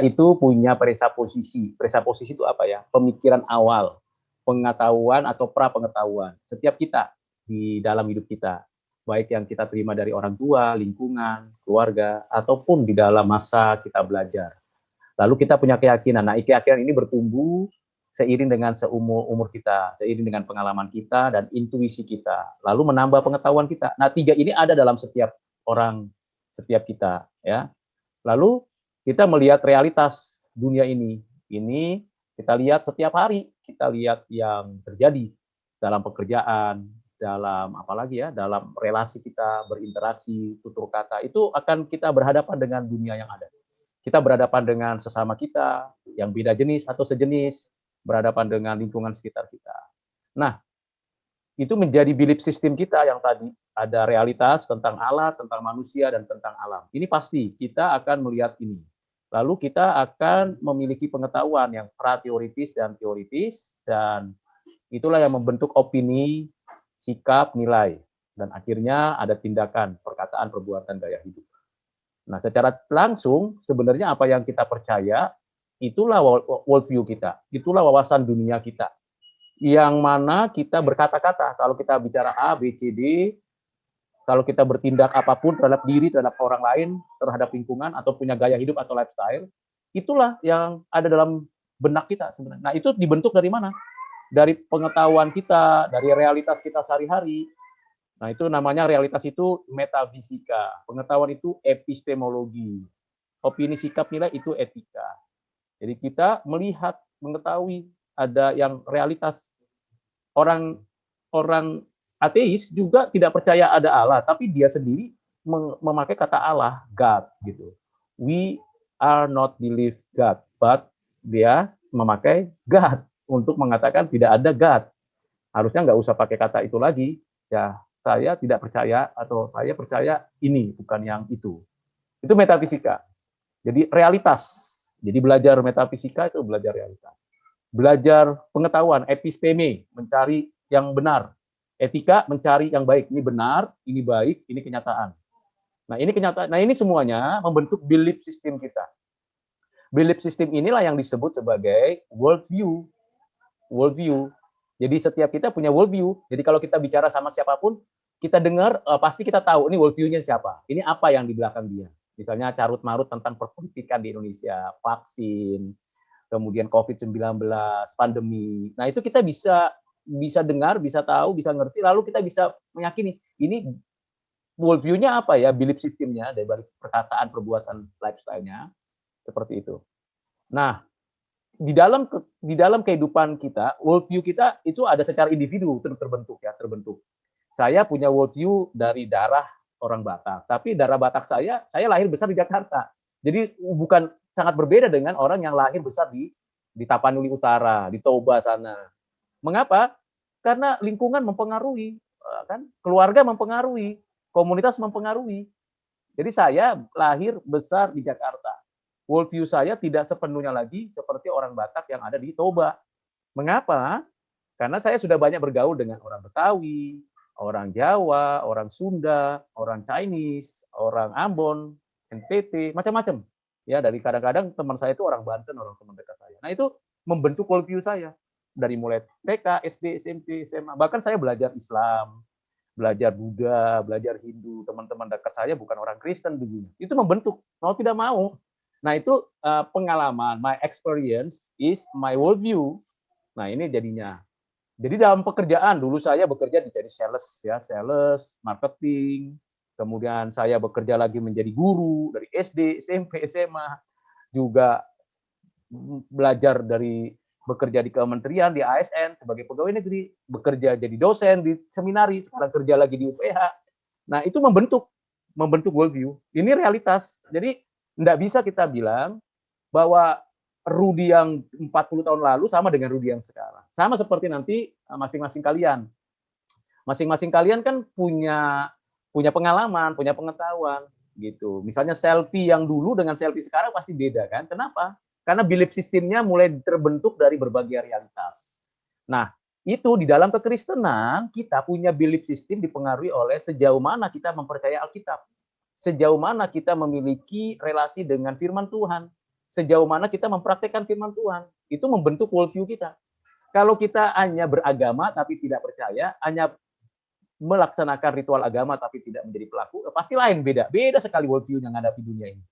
itu punya presaposisi. Presaposisi itu apa ya? Pemikiran awal, pengetahuan atau pra-pengetahuan. Setiap kita di dalam hidup kita, baik yang kita terima dari orang tua, lingkungan, keluarga, ataupun di dalam masa kita belajar. Lalu kita punya keyakinan. Nah, keyakinan ini bertumbuh seiring dengan seumur kita, seiring dengan pengalaman kita dan intuisi kita. Lalu menambah pengetahuan kita. Nah, tiga ini ada dalam setiap orang, setiap kita, ya. Lalu kita melihat realitas dunia ini. Ini kita lihat setiap hari, kita lihat yang terjadi dalam pekerjaan, dalam apalagi ya, dalam relasi kita berinteraksi, tutur kata, itu akan kita berhadapan dengan dunia yang ada. Kita berhadapan dengan sesama kita yang beda jenis atau sejenis, berhadapan dengan lingkungan sekitar kita. Nah, itu menjadi belief system kita yang tadi ada realitas tentang Allah, tentang manusia, dan tentang alam. Ini pasti kita akan melihat ini. Lalu kita akan memiliki pengetahuan yang pra-teoritis dan teoritis, dan itulah yang membentuk opini, sikap, nilai. Dan akhirnya ada tindakan, perkataan, perbuatan, gaya hidup. Nah, secara langsung, sebenarnya apa yang kita percaya, itulah worldview kita, itulah wawasan dunia kita. Yang mana kita berkata-kata, kalau kita bicara A, B, C, D, kalau kita bertindak apapun terhadap diri, terhadap orang lain, terhadap lingkungan, atau punya gaya hidup atau lifestyle, itulah yang ada dalam benak kita sebenarnya. Nah, itu dibentuk dari mana? Dari pengetahuan kita, dari realitas kita sehari-hari. Nah, itu namanya realitas itu metafisika. Pengetahuan itu epistemologi. Opini, sikap, nilai itu etika. Jadi kita melihat, mengetahui ada yang realitas. Orang ateis juga tidak percaya ada Allah, tapi dia sendiri memakai kata Allah, God gitu. We are not believe God, but dia memakai God untuk mengatakan tidak ada God. Harusnya nggak usah pakai kata itu lagi. Ya, saya tidak percaya atau saya percaya ini bukan yang itu. Itu metafisika. Jadi realitas. Jadi belajar metafisika itu belajar realitas. Belajar pengetahuan, episteme, mencari yang benar. Etika mencari yang baik. Ini benar, ini baik, ini kenyataan. Nah, ini kenyataan. Nah, ini semuanya membentuk belief system kita. Belief system inilah yang disebut sebagai worldview. Worldview. Jadi setiap kita punya worldview. Jadi kalau kita bicara sama siapapun, kita dengar, pasti kita tahu ini worldview-nya siapa. Ini apa yang di belakang dia. Misalnya carut-marut tentang perpolitikan di Indonesia, vaksin, kemudian COVID-19, pandemi. Nah, itu kita bisa dengar, bisa tahu, bisa ngerti, lalu kita bisa meyakini ini worldview-nya apa ya, belief system-nya dari balik perkataan, perbuatan, lifestyle-nya seperti itu. Nah, di dalam kehidupan kita, worldview kita itu ada secara individu terbentuk. Saya punya worldview dari darah orang Batak, tapi darah Batak saya lahir besar di Jakarta. Jadi bukan sangat berbeda dengan orang yang lahir besar di Tapanuli Utara, di Toba sana. Mengapa? Karena lingkungan mempengaruhi, kan? Keluarga mempengaruhi, komunitas mempengaruhi. Jadi saya lahir besar di Jakarta. Worldview saya tidak sepenuhnya lagi seperti orang Batak yang ada di Toba. Mengapa? Karena saya sudah banyak bergaul dengan orang Betawi, orang Jawa, orang Sunda, orang Chinese, orang Ambon, NTT, macam-macam. Ya, dari kadang-kadang teman saya itu orang Banten, orang teman dekat saya. Nah, itu membentuk worldview saya. Dari mulai TK, SD, SMP, SMA. Bahkan saya belajar Islam, belajar Buddha, belajar Hindu. Teman-teman dekat saya bukan orang Kristen dulu. Itu membentuk, mau tidak mau. Nah, itu pengalaman, my experience is my worldview. Nah, ini jadinya. Jadi dalam pekerjaan, dulu saya bekerja jadi sales, ya, sales, marketing, kemudian saya bekerja lagi menjadi guru dari SD, SMP, SMA, juga belajar dari bekerja di kementerian, di ASN, sebagai pegawai negeri, bekerja jadi dosen di seminari, sekarang kerja lagi di UPH. Nah, itu membentuk worldview. Ini realitas. Jadi, tidak bisa kita bilang bahwa Rudy yang 40 tahun lalu sama dengan Rudy yang sekarang. Sama seperti nanti masing-masing kalian. Masing-masing kalian kan punya pengalaman, punya pengetahuan gitu. Misalnya selfie yang dulu dengan selfie sekarang pasti beda kan? Kenapa? Karena belief sistemnya mulai terbentuk dari berbagai realitas. Nah, itu di dalam kekristenan kita punya belief system dipengaruhi oleh sejauh mana kita mempercayai Alkitab. Sejauh mana kita memiliki relasi dengan firman Tuhan. sejauh mana kita mempraktekkan firman Tuhan. Itu membentuk worldview kita. Kalau kita hanya beragama tapi tidak percaya, hanya melaksanakan ritual agama tapi tidak menjadi pelaku, pasti lain, beda sekali worldview yang menghadapi dunia ini.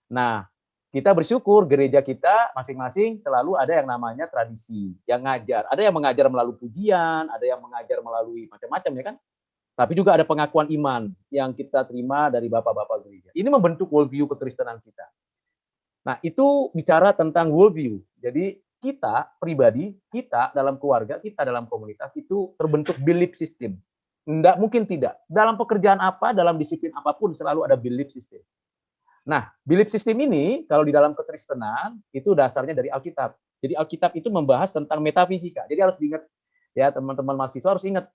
Nah, kita bersyukur gereja kita masing-masing selalu ada yang namanya tradisi, yang ngajar. Ada yang mengajar melalui pujian, ada yang mengajar melalui macam-macam ya kan. Tapi juga ada pengakuan iman yang kita terima dari bapak-bapak gereja. Ini membentuk worldview kekristenan kita. Nah, itu bicara tentang worldview. Jadi kita pribadi, kita dalam keluarga, kita dalam komunitas itu terbentuk belief system. Enggak mungkin tidak. Dalam pekerjaan apa, dalam disiplin apapun selalu ada belief system. Nah, belief system ini kalau di dalam kekristenan itu dasarnya dari Alkitab. Jadi Alkitab itu membahas tentang metafisika. Jadi harus diingat ya teman-teman mahasiswa harus ingat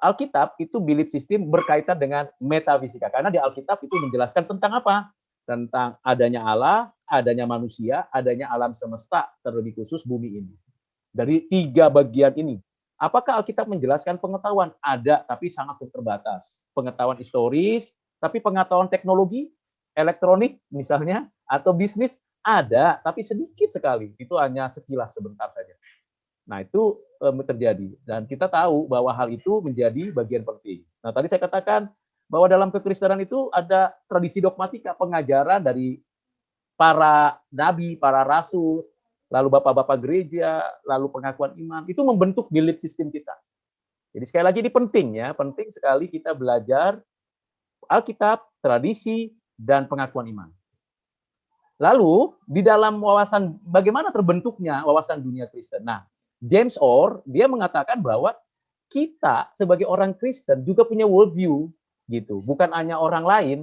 Alkitab itu belief system berkaitan dengan metafisika karena di Alkitab itu menjelaskan tentang apa? Tentang adanya Allah, adanya manusia, adanya alam semesta, terlebih khusus bumi ini. Dari 3 bagian ini. Apakah Alkitab menjelaskan pengetahuan? Ada, tapi sangat terbatas. Pengetahuan historis, tapi pengetahuan teknologi, elektronik misalnya, atau bisnis, ada, tapi sedikit sekali. Itu hanya sekilas sebentar saja. Nah, itu terjadi. Dan kita tahu bahwa hal itu menjadi bagian penting. Nah, tadi saya katakan bahwa dalam kekristenan itu ada tradisi dogmatika, pengajaran dari para nabi, para rasul, lalu bapak-bapak gereja, lalu pengakuan iman, itu membentuk belief system kita. Jadi sekali lagi ini penting ya, penting sekali kita belajar Alkitab, tradisi, dan pengakuan iman. Lalu di dalam wawasan bagaimana terbentuknya wawasan dunia Kristen. Nah, James Orr dia mengatakan bahwa kita sebagai orang Kristen juga punya worldview gitu, bukan hanya orang lain.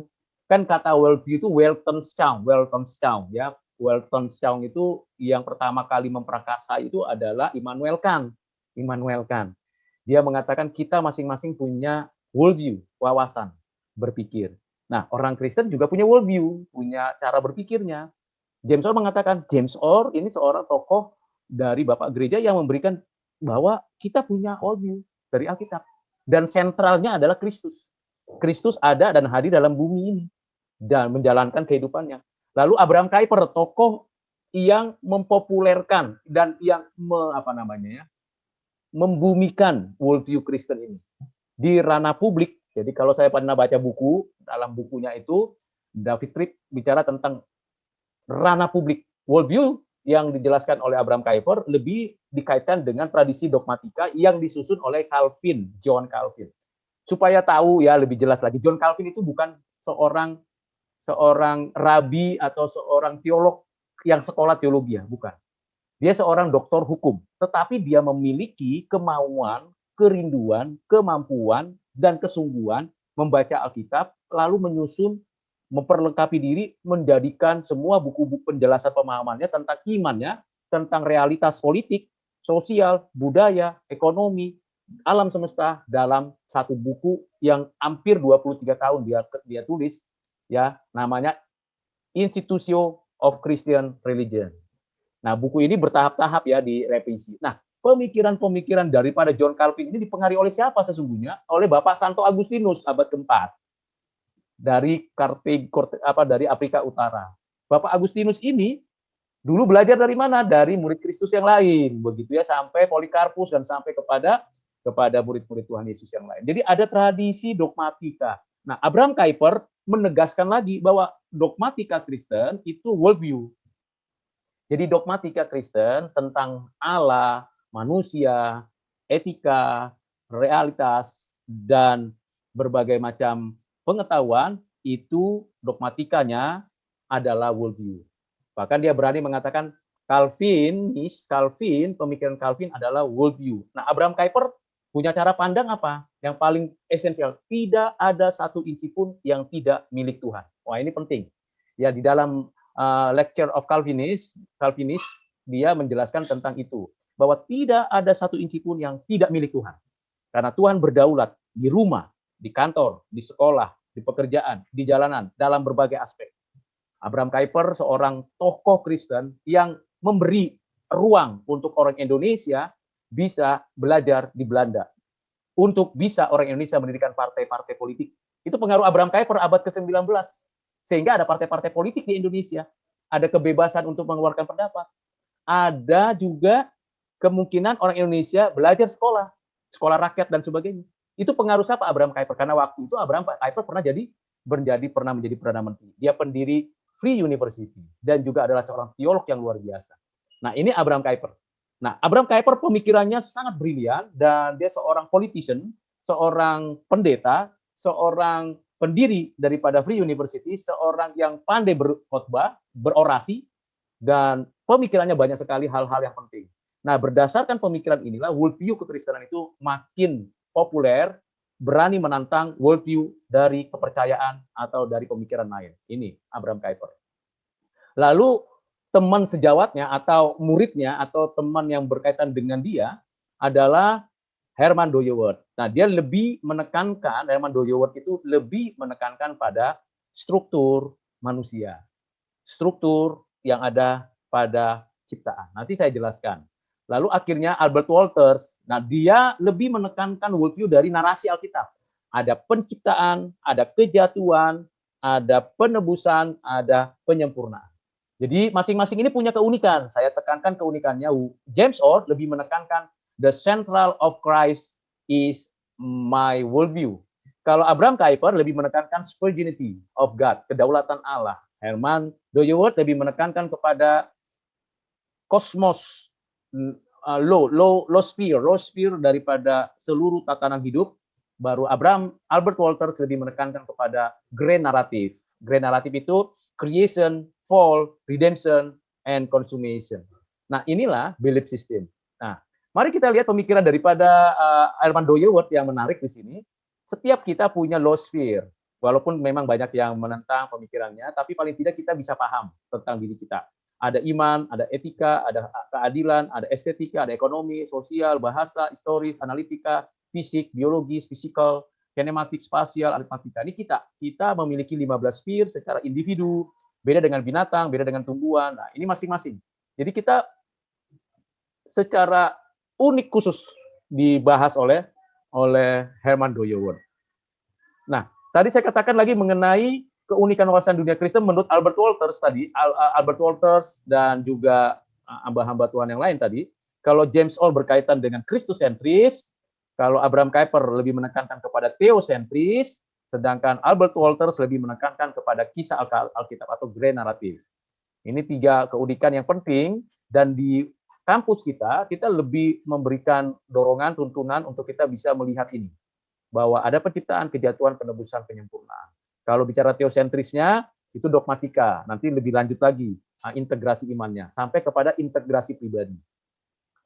Kan kata worldview itu Weltanschauung ya. Weltanschauung itu yang pertama kali memprakarsa itu adalah Immanuel Kant. Dia mengatakan kita masing-masing punya worldview, wawasan berpikir. Nah, orang Kristen juga punya worldview, punya cara berpikirnya. James Orr mengatakan, James Orr ini seorang tokoh dari Bapak Gereja yang memberikan bahwa kita punya worldview dari Alkitab. Dan sentralnya adalah Kristus. Kristus ada dan hadir dalam bumi ini dan menjalankan kehidupannya. Lalu Abraham Kuyper, tokoh yang mempopulerkan dan yang membumikan worldview Kristen ini di ranah publik. Jadi kalau saya pernah baca buku, dalam bukunya itu David Tripp bicara tentang ranah publik. Worldview yang dijelaskan oleh Abraham Kuyper lebih dikaitkan dengan tradisi dogmatika yang disusun oleh John Calvin. Supaya tahu ya lebih jelas lagi, John Calvin itu bukan seorang rabi atau seorang teolog yang sekolah teologi, bukan. Dia seorang doktor hukum, tetapi dia memiliki kemauan, kerinduan, kemampuan, dan kesungguhan membaca Alkitab, lalu menyusun, memperlengkapi diri, menjadikan semua buku-buku penjelasan pemahamannya tentang imannya, tentang realitas politik, sosial, budaya, ekonomi, alam semesta dalam satu buku yang hampir 23 tahun dia tulis, ya, namanya Institution of Christian Religion. Nah, buku ini bertahap-tahap ya direvisi. Nah, pemikiran-pemikiran daripada John Calvin ini dipengaruhi oleh siapa sesungguhnya? Oleh Bapak Santo Agustinus abad keempat dari dari Afrika Utara. Bapak Agustinus ini dulu belajar dari mana? Dari murid Kristus yang lain, begitu ya, sampai Polikarpus dan sampai kepada murid-murid Tuhan Yesus yang lain. Jadi ada tradisi dogmatika. Nah, Abraham Kuyper menegaskan lagi bahwa dogmatika Kristen itu worldview. Jadi dogmatika Kristen tentang Allah, manusia, etika, realitas, dan berbagai macam pengetahuan itu dogmatikanya adalah worldview. Bahkan dia berani mengatakan pemikiran Calvin adalah worldview. Nah, Abraham Kuyper punya cara pandang apa? Yang paling esensial, tidak ada satu inci pun yang tidak milik Tuhan. Wah, ini penting. Ya, di dalam Lecture of Calvinist, dia menjelaskan tentang itu. Bahwa tidak ada satu inci pun yang tidak milik Tuhan. Karena Tuhan berdaulat di rumah, di kantor, di sekolah, di pekerjaan, di jalanan, dalam berbagai aspek. Abraham Kuyper seorang tokoh Kristen yang memberi ruang untuk orang Indonesia bisa belajar di Belanda. Untuk bisa orang Indonesia mendirikan partai-partai politik. Itu pengaruh Abraham Kuyper abad ke-19. Sehingga ada partai-partai politik di Indonesia. ada kebebasan untuk mengeluarkan pendapat. Ada juga kemungkinan orang Indonesia belajar sekolah rakyat dan sebagainya. Itu pengaruh siapa? Abraham Kuyper. Karena waktu itu Abraham Kuyper pernah menjadi Perdana Menteri. Dia pendiri Free University dan juga adalah seorang teolog yang luar biasa. Nah, ini Abraham Kuyper. Nah, Abraham Kuyper pemikirannya sangat brilian dan dia seorang politician, seorang pendeta, seorang pendiri daripada Free University, seorang yang pandai berkhotbah, berorasi, dan pemikirannya banyak sekali hal-hal yang penting. Nah, berdasarkan pemikiran inilah worldview kekristenan itu makin populer, berani menantang worldview dari kepercayaan atau dari pemikiran lain. Ini Abraham Kuyper. Lalu teman sejawatnya atau muridnya atau teman yang berkaitan dengan dia adalah Herman Dooyeweerd. Nah, Herman Dooyeweerd itu lebih menekankan pada struktur manusia. Struktur yang ada pada ciptaan. Nanti saya jelaskan. Lalu akhirnya Albert Wolters, nah dia lebih menekankan worldview dari narasi Alkitab. Ada penciptaan, ada kejatuhan, ada penebusan, ada penyempurnaan. Jadi masing-masing ini punya keunikan. Saya tekankan keunikannya. James Orr lebih menekankan the central of Christ is my worldview. Kalau Abraham Kuyper lebih menekankan sovereignty of God, kedaulatan Allah. Herman Dooyeweerd lebih menekankan kepada kosmos, low sphere daripada seluruh tatanan hidup. Baru Albert Wolters lebih menekankan kepada grand narrative. Grand narrative itu creation, fall, redemption, and consummation. Nah, inilah belief system. Nah, mari kita lihat pemikiran daripada Herman Dooyeweerd yang menarik di sini. Setiap kita punya low sphere. Walaupun memang banyak yang menentang pemikirannya, tapi paling tidak kita bisa paham tentang diri kita. Ada iman, ada etika, ada keadilan, ada estetika, ada ekonomi, sosial, bahasa, historis, analitika, fisik, biologis, fisikal, kinematik, spasial, aritmatika. Ini kita memiliki 15 sphere secara individu, beda dengan binatang, beda dengan tumbuhan. Nah, ini masing-masing. Jadi kita secara unik khusus dibahas oleh Herman Dooyeweerd. Nah, tadi saya katakan lagi mengenai keunikan wawasan dunia Kristen menurut Albert Wolters tadi, Albert Wolters dan juga hamba-hamba Tuhan yang lain tadi. Kalau James Orr berkaitan dengan Kristusentris, kalau Abraham Kuyper lebih menekankan kepada teosentris, sedangkan Albert Wolters lebih menekankan kepada kisah Alkitab atau grand narrative. Ini 3 keunikan yang penting, dan di kampus kita lebih memberikan dorongan, tuntunan untuk kita bisa melihat ini. Bahwa ada penciptaan, kejatuhan, penebusan, penyempurnaan. Kalau bicara teosentrisnya, itu dogmatika. Nanti lebih lanjut lagi, integrasi imannya. Sampai kepada integrasi pribadi.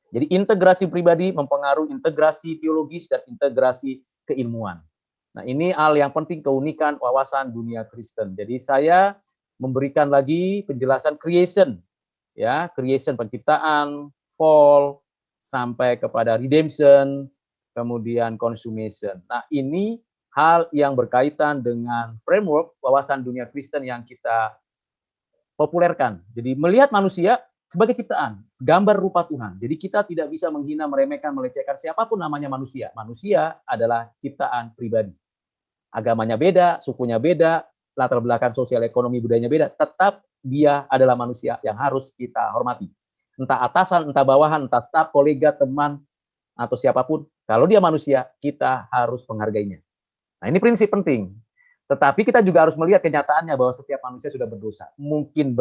Jadi integrasi pribadi mempengaruhi integrasi teologis dan integrasi keilmuan. Nah, ini hal yang penting, keunikan wawasan dunia Kristen. Jadi saya memberikan lagi penjelasan creation, ya, creation penciptaan, fall, sampai kepada redemption, kemudian consummation. Nah, ini hal yang berkaitan dengan framework wawasan dunia Kristen yang kita populerkan. Jadi melihat manusia sebagai ciptaan, gambar rupa Tuhan. Jadi kita tidak bisa menghina, meremehkan, melecehkan siapapun namanya manusia. Manusia adalah ciptaan pribadi. Agamanya beda, sukunya beda, latar belakang sosial ekonomi budayanya beda, tetap dia adalah manusia yang harus kita hormati. Entah atasan, entah bawahan, entah staf, kolega, teman, atau siapapun, kalau dia manusia, kita harus menghargainya. Nah, ini prinsip penting. Tetapi kita juga harus melihat kenyataannya bahwa setiap manusia sudah berdosa. Mungkin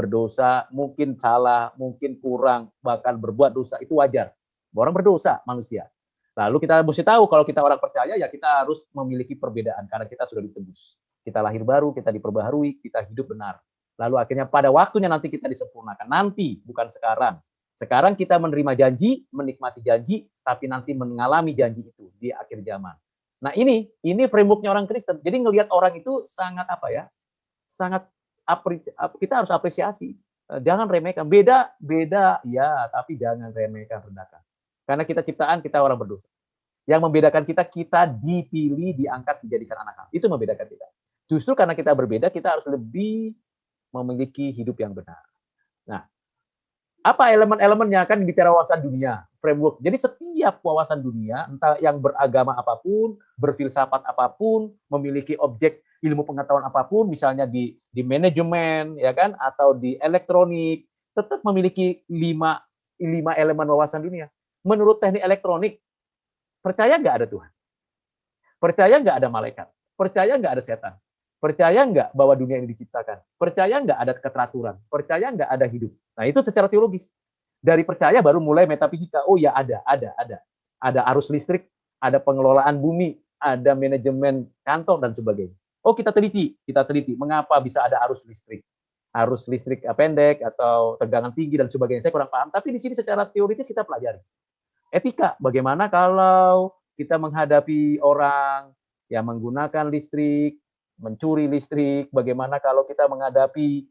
salah, mungkin kurang, bahkan berbuat dosa, itu wajar. Orang berdosa, manusia. Lalu kita mesti tahu kalau kita orang percaya, ya kita harus memiliki perbedaan, karena kita sudah ditebus. Kita lahir baru, kita diperbaharui, kita hidup benar. Lalu akhirnya pada waktunya nanti kita disempurnakan. Nanti, bukan sekarang. Sekarang kita menerima janji, menikmati janji, tapi nanti mengalami janji itu di akhir zaman. Nah, ini framework-nya orang Kristen. Jadi ngelihat orang itu sangat sangat kita harus apresiasi. Jangan remehkan. Beda ya, tapi jangan remehkan, rendahkan. Karena kita ciptaan, kita orang berdosa. Yang membedakan kita dipilih, diangkat, dijadikan anak Allah. Itu membedakan kita. Justru karena kita berbeda, kita harus lebih memiliki hidup yang benar. Nah, apa elemen-elemennya? Kan bicara wawasan dunia, framework. Jadi setiap wawasan dunia, entah yang beragama apapun, berfilsafat apapun, memiliki objek ilmu pengetahuan apapun, misalnya di manajemen, ya kan, atau di elektronik, tetap memiliki lima elemen wawasan dunia. Menurut teknik elektronik, percaya nggak ada Tuhan? Percaya nggak ada malaikat? Percaya nggak ada setan? Percaya nggak bahwa dunia ini diciptakan? Percaya nggak ada keteraturan? Percaya nggak ada hidup? Nah, itu secara teologis. Dari percaya baru mulai metafisika. Oh ya, ada. Ada arus listrik, ada pengelolaan bumi, ada manajemen kantor dan sebagainya. Oh, kita teliti mengapa bisa ada arus listrik pendek atau tegangan tinggi dan sebagainya. Saya kurang paham, tapi di sini secara teoritis kita pelajari. Etika, bagaimana kalau kita menghadapi orang yang menggunakan listrik, mencuri listrik, bagaimana kalau kita menghadapi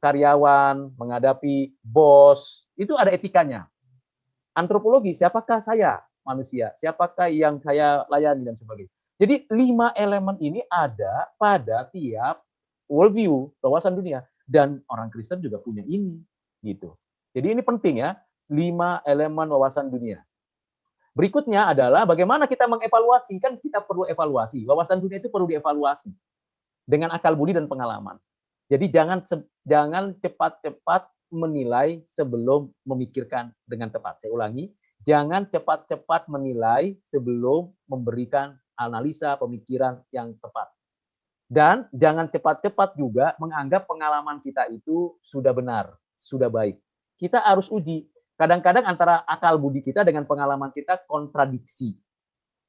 karyawan, menghadapi bos, itu ada etikanya. Antropologi, siapakah saya manusia, siapakah yang saya layani dan sebagainya. Jadi 5 elemen ini ada pada tiap worldview, wawasan dunia, dan orang Kristen juga punya ini, gitu. Jadi ini penting ya, 5 elemen wawasan dunia. Berikutnya adalah bagaimana kita mengevaluasi, kan kita perlu evaluasi, wawasan dunia itu perlu dievaluasi dengan akal budi dan pengalaman. Jadi jangan cepat-cepat menilai sebelum memikirkan dengan tepat. Saya ulangi, jangan cepat-cepat menilai sebelum memberikan analisa pemikiran yang tepat. Dan jangan cepat-cepat juga menganggap pengalaman kita itu sudah benar, sudah baik. Kita harus uji. Kadang-kadang antara akal budi kita dengan pengalaman kita kontradiksi.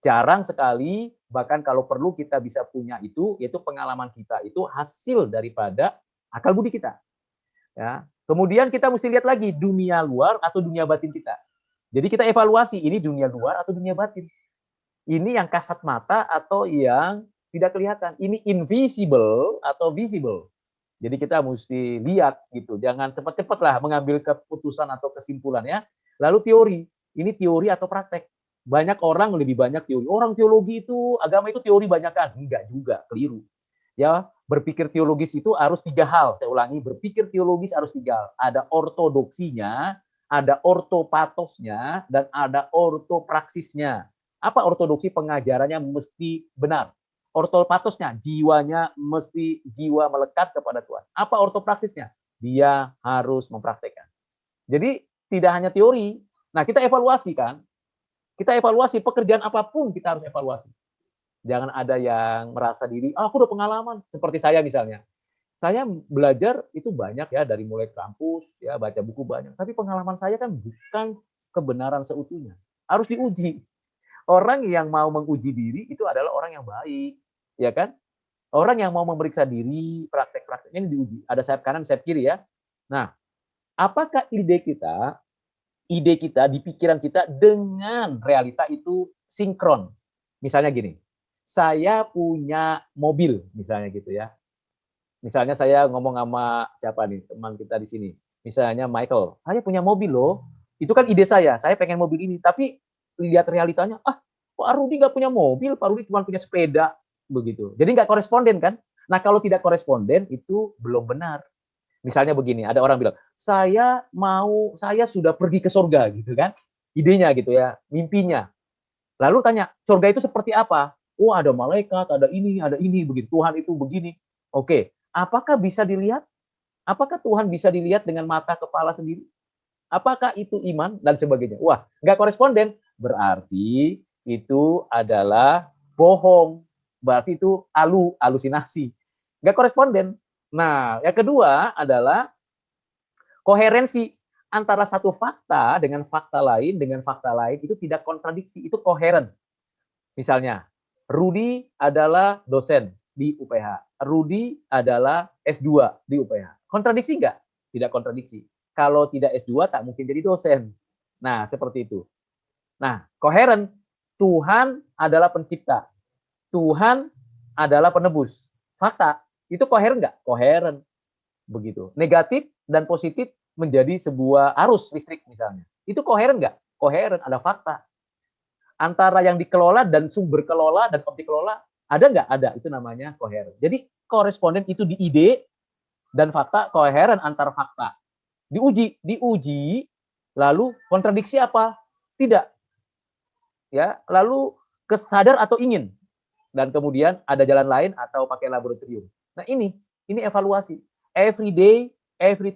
Jarang sekali, bahkan kalau perlu kita bisa punya itu, yaitu pengalaman kita itu hasil daripada akal budi kita. Ya. Kemudian kita mesti lihat lagi dunia luar atau dunia batin kita. Jadi kita evaluasi, ini dunia luar atau dunia batin. Ini yang kasat mata atau yang tidak kelihatan. Ini invisible atau visible. Jadi kita mesti lihat gitu. Jangan cepat-cepat lah mengambil keputusan atau kesimpulan ya. Lalu teori. Ini teori atau praktek. Banyak orang lebih banyak teori. Orang teologi itu, agama itu teori banyakan. Enggak juga, keliru. Ya, berpikir teologis itu harus 3 hal. Saya ulangi, berpikir teologis harus 3 hal. Ada ortodoksinya, ada ortopatosnya, dan ada ortopraksisnya. Apa ortodoksi? Pengajarannya mesti benar. Ortopatosnya, jiwanya mesti jiwa melekat kepada Tuhan. Apa ortopraksisnya? Dia harus mempraktekkan. Jadi tidak hanya teori. Nah, kita evaluasi kan. Kita evaluasi pekerjaan apapun kita harus evaluasi. Jangan ada yang merasa diri, aku udah pengalaman. Seperti saya misalnya. Saya belajar itu banyak ya dari mulai kampus, ya baca buku banyak. Tapi pengalaman saya kan bukan kebenaran seutuhnya. Harus diuji. Orang yang mau menguji diri itu adalah orang yang baik, ya kan? Orang yang mau memeriksa diri, praktek-prakteknya ini diuji. Ada sayap kanan, sayap kiri ya. Nah, apakah ide kita di pikiran kita dengan realita itu sinkron? Misalnya gini, saya punya mobil, misalnya gitu ya. Misalnya saya ngomong sama siapa nih, teman kita di sini. Misalnya Michael, saya punya mobil loh. Itu kan ide saya pengen mobil ini. Tapi lihat realitanya, Pak Rudi nggak punya mobil, Pak Rudi cuma punya sepeda. Begitu. Jadi nggak koresponden kan? Nah, kalau tidak koresponden, itu belum benar. Misalnya begini, ada orang bilang, saya sudah pergi ke surga, gitu kan? Idenya gitu ya, mimpinya. Lalu tanya, surga itu seperti apa? Oh, ada malaikat, ada ini, begitu. Tuhan itu begini. Oke, apakah bisa dilihat? Apakah Tuhan bisa dilihat dengan mata kepala sendiri? Apakah itu iman? Dan sebagainya. Wah, nggak koresponden. Berarti itu adalah bohong. Berarti itu halusinasi. Nggak koresponden. Nah, yang kedua adalah koherensi antara satu fakta dengan fakta lain itu tidak kontradiksi, itu koheren. Misalnya, Rudi adalah dosen di UPH. Rudi adalah S2 di UPH. Kontradiksi enggak? Tidak kontradiksi. Kalau tidak S2 tak mungkin jadi dosen. Nah, seperti itu. Nah, koheren. Tuhan adalah pencipta. Tuhan adalah penebus. Fakta. Itu koheren enggak? Koheren. Begitu. Negatif dan positif menjadi sebuah arus listrik misalnya. Itu koheren nggak? Koheren, ada fakta. Antara yang dikelola dan sumber kelola dan objek kelola, ada nggak? Ada. Itu namanya koheren. Jadi koresponden itu di ide dan fakta, koheren antar fakta. Diuji, lalu kontradiksi apa? Tidak. Ya, lalu kesadar atau ingin. dan kemudian ada jalan lain atau pakai laboratorium. Nah ini evaluasi. Every day, every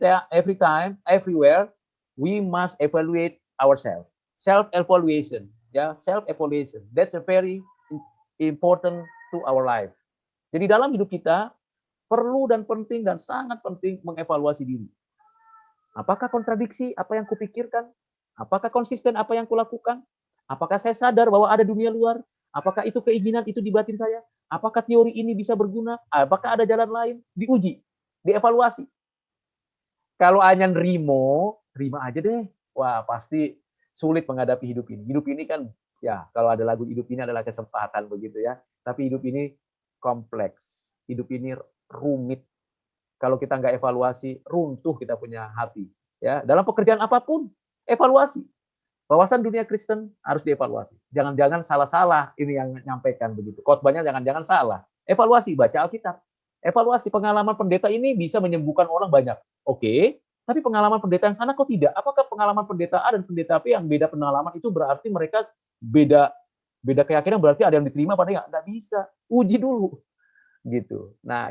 time, everywhere, we must evaluate ourselves. Self-evaluation, ya, self-evaluation. That's a very important to our life. Jadi dalam hidup kita perlu dan penting dan sangat penting mengevaluasi diri. Apakah kontradiksi apa yang kupikirkan? Apakah konsisten apa yang kulakukan? Apakah saya sadar bahwa ada dunia luar? Apakah itu keinginan itu di batin saya? Apakah teori ini bisa berguna? Apakah ada jalan lain? Diuji, dievaluasi. Kalau hanya terima aja deh. Wah, pasti sulit menghadapi hidup ini. Hidup ini kan, ya, kalau ada lagu hidup ini adalah kesempatan begitu ya. Tapi hidup ini kompleks. Hidup ini rumit. Kalau kita nggak evaluasi, runtuh kita punya hati. Ya, dalam pekerjaan apapun, evaluasi. Wawasan dunia Kristen harus dievaluasi. Jangan-jangan salah-salah ini yang nyampaikan begitu. Khotbahnya jangan-jangan salah. Evaluasi, baca Alkitab. Evaluasi pengalaman pendeta ini bisa menyembuhkan orang banyak. Oke, tapi pengalaman pendeta yang sana kok tidak? Apakah pengalaman pendeta A dan pendeta B yang beda pengalaman itu berarti mereka beda beda keyakinan berarti ada yang diterima pada nggak bisa. Uji dulu gitu. Nah,